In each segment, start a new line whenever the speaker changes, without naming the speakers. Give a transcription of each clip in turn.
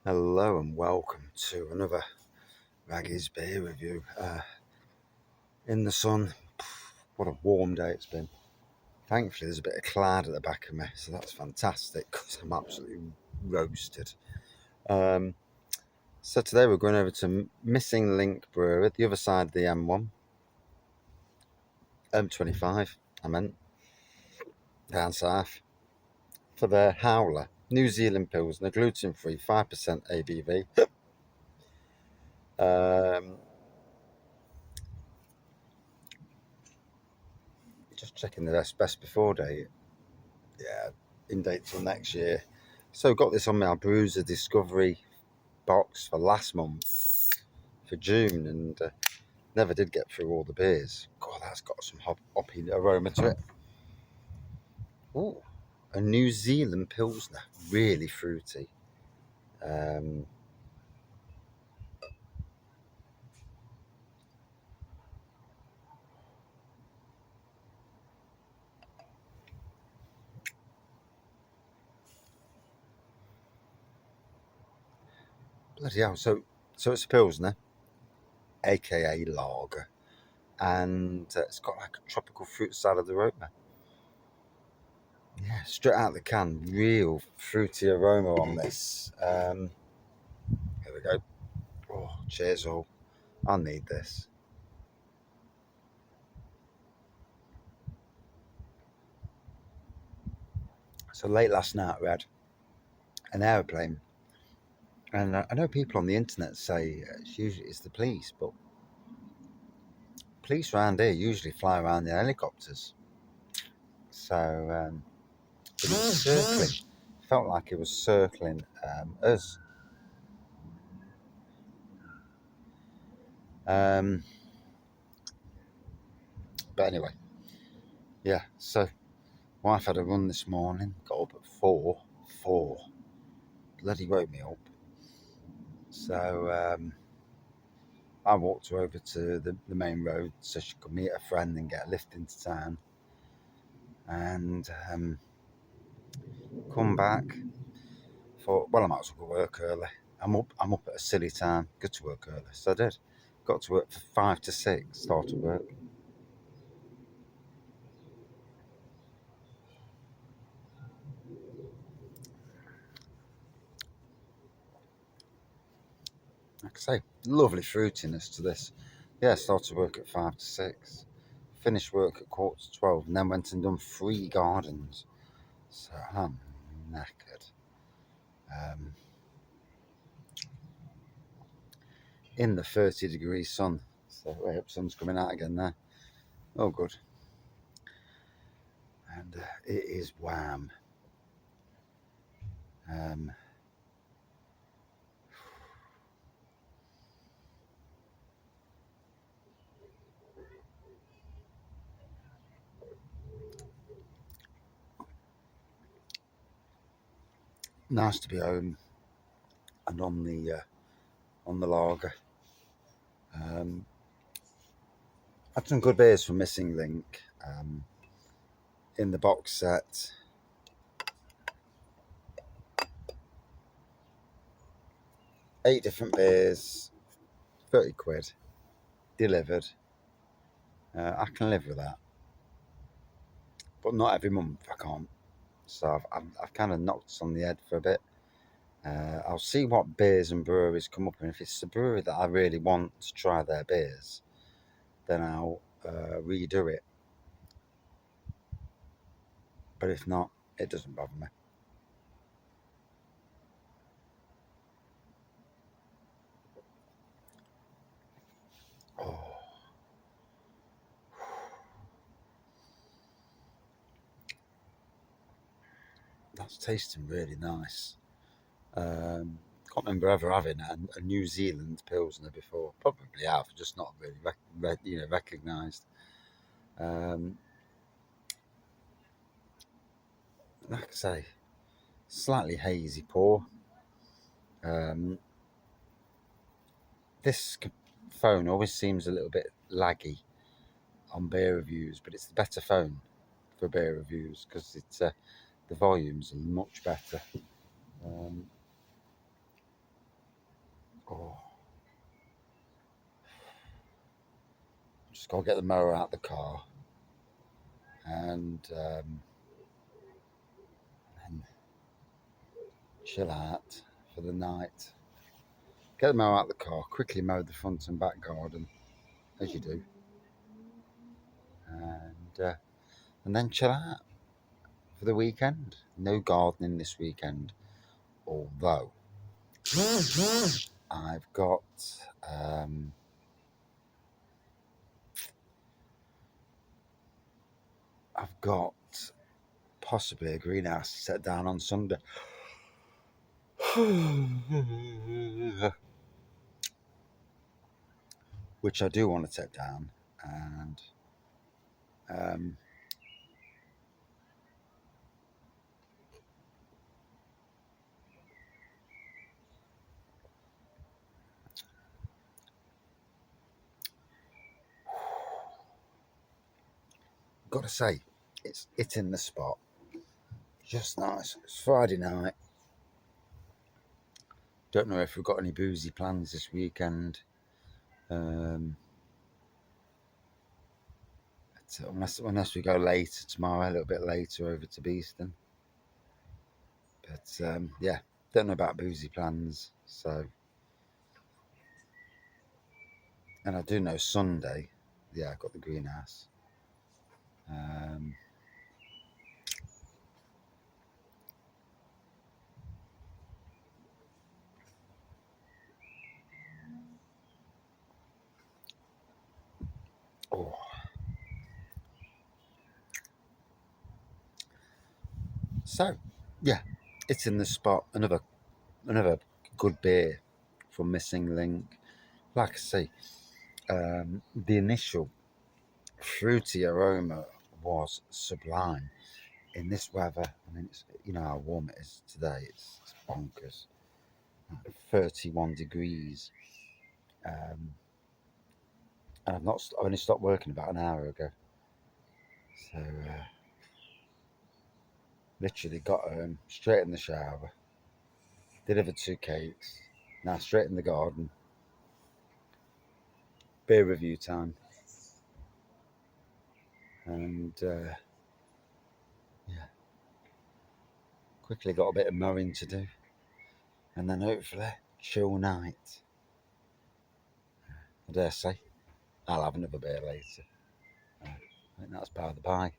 Hello and welcome to another Raggy's beer review. In the sun, what a warm day it's been. Thankfully there's a bit of cloud at the back of me, so that's fantastic because I'm absolutely roasted. So today we're going over to Missing Link Brewery, the other side of the M1, M25 I meant, down south, for their Howler, New Zealand Pilsner, gluten-free, 5% ABV. Just checking the best before date. Yeah, in date till next year. So got this on my Bruiser Discovery box for last month, for June, and never did get through all the beers. God, that's got some hoppy aroma to it. Ooh, a New Zealand Pilsner, really fruity. Um, Bloody hell! So it's a Pilsner, aka lager, and it's got like a tropical fruit salad aroma. Yeah, straight out of the can, real fruity aroma on this. Here we go. Oh, cheers all. I need this. So late last night we had an aeroplane, and I know people on the internet say it's the police, but police around here usually fly around in helicopters. So it was circling. Felt like it was circling us. Um, but anyway, yeah. So wife had a run this morning. Got up at 4. 4. Bloody woke me up. So I walked her over to the main road so she could meet a friend and get a lift into town. And come back. Thought, well, I might as well go work early. I'm up at a silly time. Go to work early. So I did. Got to work for 5 to 6. Started work. Like I say, lovely fruitiness to this. Yeah, started work at 5 to 6. Finished work at 11:45, and then went and done 3 gardens. So I'm knackered. Um, in the 30-degree sun. So I hope sun's coming out again there. Oh, good. And it is wham. Um, nice to be home and on the lager. Had some good beers from Missing Link in the box set. 8 different beers, 30 quid, delivered. I can live with that, but not every month I can't. So I've kind of knocked us on the head for a bit. I'll see what beers and breweries come up, and if it's a brewery that I really want to try their beers, then I'll redo it. But if not, it doesn't bother me. Oh, that's tasting really nice. Can't remember ever having a New Zealand Pilsner before. Probably have, just not really recognised. Um, like I say, slightly hazy pour. Um, this phone always seems a little bit laggy on beer reviews, but it's the better phone for beer reviews because it's the volumes are much better. Um, got to get the mower out the car and chill out for the night. Get the mower out the car, quickly mow the front and back garden, as you do, and then chill out for the weekend. No gardening this weekend, although I've got possibly a greenhouse to set down on Sunday. Which I do want to take down, and got to say, it's hitting the spot. Just nice. It's Friday night. Don't know if we've got any boozy plans this weekend. Unless we go later tomorrow, a little bit later over to Beeston. But yeah, don't know about boozy plans. So, and I do know Sunday. Yeah, I've got the greenhouse. Oh. So, yeah, it's in the spot. Another good beer from Missing Link. Like I say, the initial fruity aroma was sublime in this weather. I mean, it's, you know how warm it is today. It's bonkers. 31 degrees. And I only stopped working about an hour ago. So, literally got home, straight in the shower, delivered 2 cakes, now straight in the garden. Beer review time. And, yeah, quickly got a bit of mowing to do. And then hopefully, chill night. I dare say, I'll have another beer later. I think that's by the by.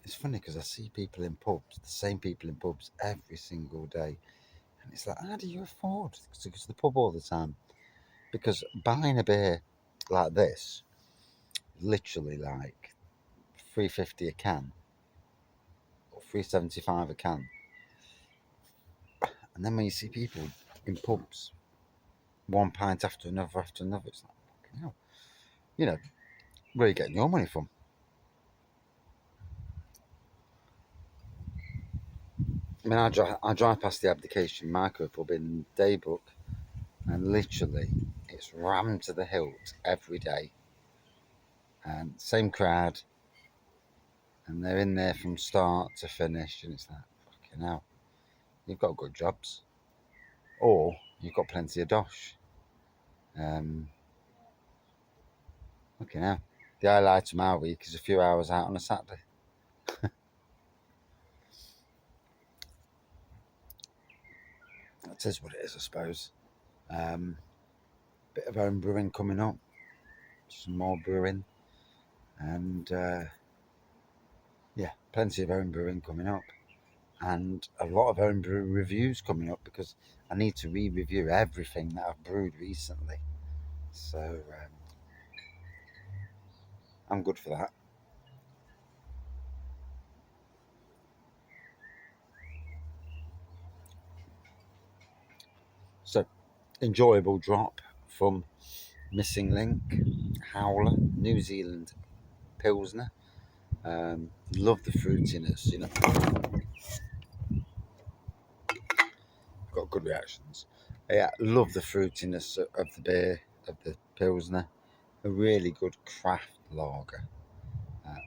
It's funny because I see people in pubs, the same people in pubs every single day. And it's like, how do you afford to go to the pub all the time? Because buying a beer like this, literally like $3.50 a can, or $3.75 a can. And then when you see people in pubs, one pint after another, it's like, fucking hell. You know, where are you getting your money from? I mean, I drive past the Abdication Micro pub in Daybrook, and literally it's rammed to the hilt every day. And same crowd, and they're in there from start to finish, and it's like, fucking hell, you've got good jobs, or you've got plenty of dosh. Fucking hell. The highlight of my week is a few hours out on a Saturday. That is what it is, I suppose. Bit of home brewing coming up, some more brewing, and yeah, plenty of home brewing coming up, and a lot of home brew reviews coming up because I need to re-review everything that I've brewed recently. So I'm good for that. So, enjoyable drop from Missing Link, Howler, New Zealand Pilsner. Love the fruitiness, you know. Got good reactions. Yeah, love the fruitiness of the beer, of the Pilsner. A really good craft lager.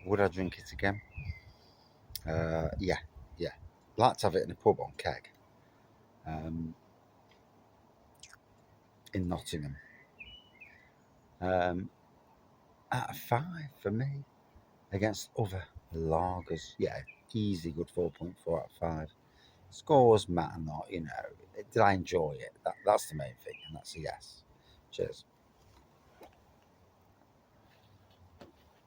Would I drink it again? Yeah. Like to have it in a pub on keg. In Nottingham. Out of 5 for me against other lagers. Yeah, easy good 4.4 out of 5. Scores matter not, you know. Did I enjoy it? That's the main thing, and that's a yes. Cheers.